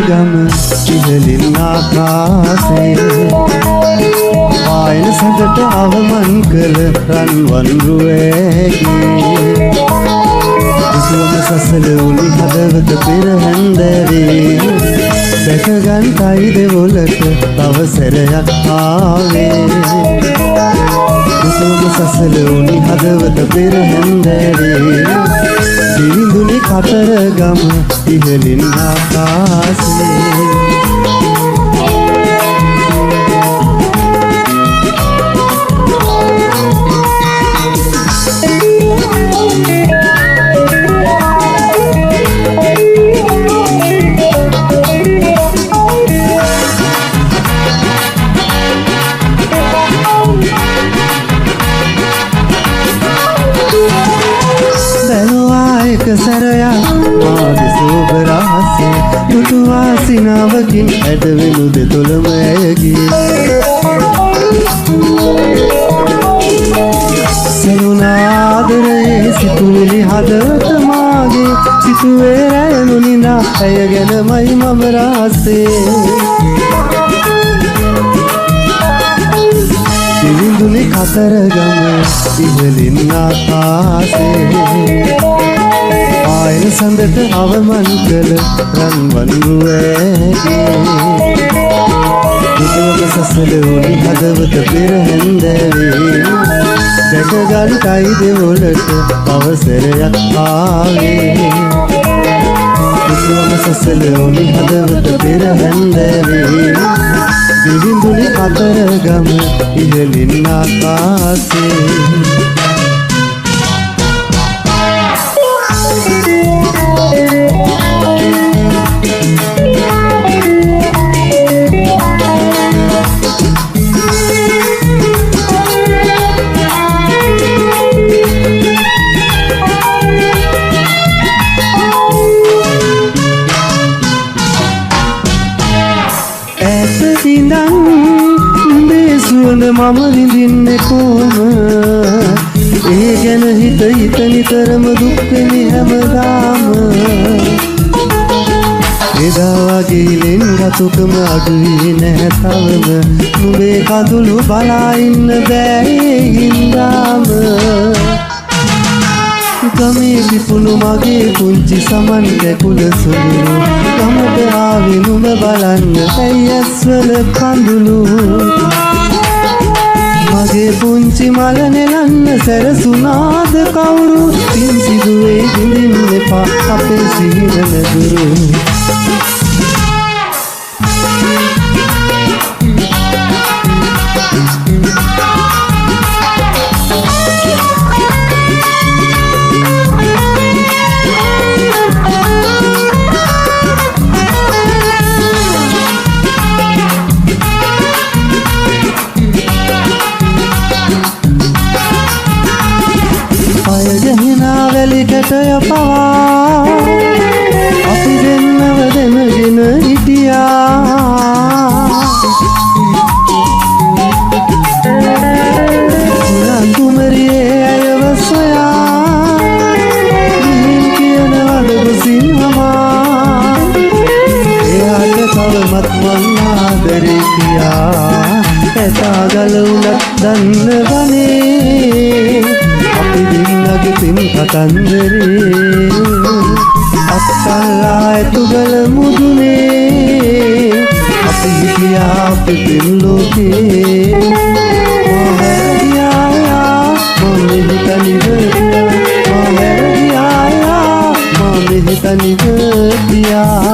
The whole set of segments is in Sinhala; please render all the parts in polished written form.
ගම ඉහළින් ආකාශේ ආයන සඳට අවමන් කළ රන්වන් රුවේගේ කිසිවම සසල උනි හදවත පෙරහැන්දරේ දැකගන්ටයි දෙවොලට තව සැරයක් ආවේ කිසිවම සසල උනි හදවත පෙරහැන්දරේ දිවිඳුනි කතරගම ඉහළින් ආකාශේ සරයක් මාගේ සෝබරහසේ දුටු වාසිනාවකින් ඇදවෙනු දෙතොලම ඇයගේ සරුණාදරයේ සිතුවිලි හදවත මාගේ සිතුවේ රැයනු නිනා ඇය ගැනමයි මම රහසේ දිවිඳුනි කතරගම ඉහළින් ආකාශේ ආයන සඳට අවමන් කළ රන්වන් රුවේගේ කිසිවක සසල උනි හදවත පෙරහැන්දරේ දැකගන්ටයි දෙවොලට තව සැරයක් ආවේ කිසිවක සසල උනි හදවත පෙරහැන්දරේ දිවිඳුනි කතරගම ඉහළින් ආකාශේ මම විඳින්නේ කොහොම ඒ ගැන හිත හිත නිතරම දුක් වෙමි හැමදාම එදා වගේ ලෙන් ගතුකම අඩුවේ නැහැ තවම නුඹේ කඳුළු බලා ඉන්න බෑ ඒ හින්දාම ගමේ පිපුණු මගේ පුංචි සමන් කැකුල සුළුරු ගමට ආවේ නුඹ බලන්න ඇයි ඇස්වල කඳුළු මගේ පුංචි මල නෙලන්න සැරසුනාද කවුරු පින් සිදුවේ හිඳින්න එපා අපේ සිහින නැදුරු වැලිකටය පවා අපි දෙන්නව දෙමගෙන හිටියා කුමරියේ අයව සොයා ගිහින් කියනවද ගොසින් හමා එයාට තවමත් මං ආදරේ කියා ඇතා ගල උනත් දන්නවනේ අපි දෙන්නගේ පින් කතන්දරේ අත්සල්ලා ඇතුගල මුදුනේ අපි හිටියා අපි පින් ලෝකේ මොහැරගියා මම හිතනිවතියා මොහැරගියා මම හිතනිවතියා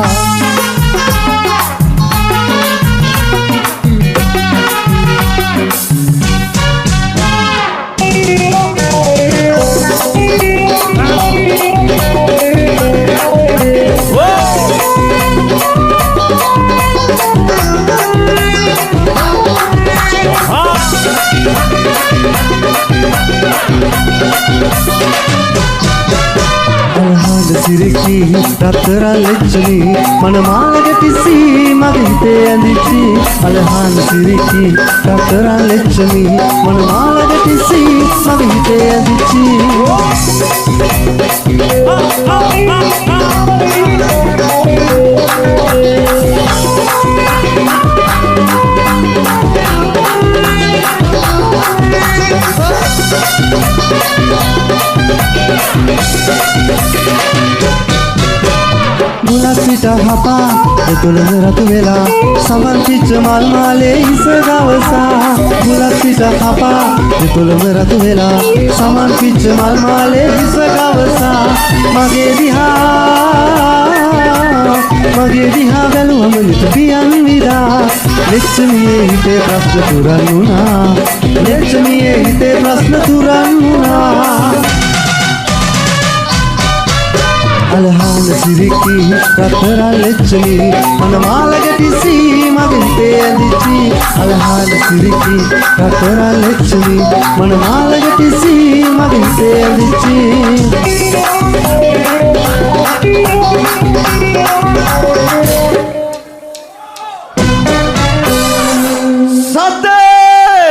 සිරිකි රත්තරන් ලෙච්චලි මනමාලක තිසි මගේ හිතේ ඇඳිච්චි අලහන් සිරිකි රත්තරන් ලෙච්චලි මනමාලක තිසි මගේ හිතේ ඇඳිච්චි බුලත් පිට හපා දෙතුළම රතු වෙලා සමන් පිච්ච මල් මාලේ හිස ගවසා බුලත් පිට හපා දෙතුළම රතු වෙලා සමන් පිච්ච මල් මාලේ හිස ගවසා මගේ දිහා බැලුවම නිත පියන් විදා ලෙච්චමියේ හිතේ ප්‍රශ්න තුරන් වුණා ලෙච්චමියේ හිතේ ප්‍රශ්න තුරන් වුණා අලහාන සිරිකි රත්තරන් ලෙච්චමි මනමාලගටිසි මගේ හිතේ ඇඳිච්චි අලහාන සිරිකි රත්තරන් ලෙච්චමි මනමාලගටිසි මගේ හිතේ ඇඳිච්චි